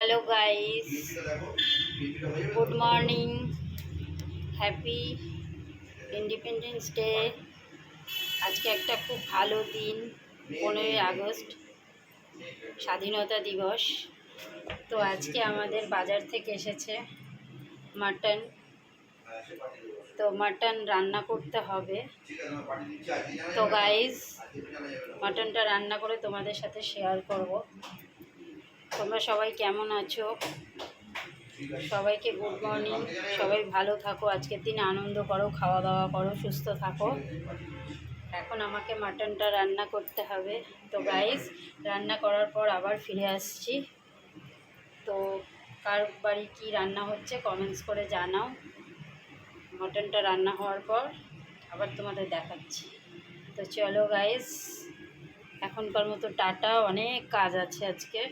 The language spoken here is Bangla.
Hello guys, good morning, happy independence day. আজকে একটা খুব ভালো দিন, 15ই আগস্ট, স্বাধীনতা দিবস। তো আজকে আমাদের বাজার থেকে এসেছে মাটন। তো মাটন রান্না করতে হবে। তো গাইস, মাটনটা রান্না করে তোমাদের সাথে শেয়ার করব। তোমরা সবাই কেমন আছো? সবাইকে গুড মর্নিং। সবাই ভালো থাকো, আজকের দিনে আনন্দ করো, খাওয়া দাওয়া করো, সুস্থ থাকো। এখন আমাকে মাটনটা রান্না করতে হবে। তো গাইস, রান্না করার পর আবার ফিরে আসছি। তো কার বাড়ি কী রান্না হচ্ছে কমেন্টস করে জানাও। মাটনটা রান্না হওয়ার পর আবার তোমাদের দেখাচ্ছি। তো চলো গাইস, এখনকার মতো টাটা, অনেক কাজ আছে আজকে।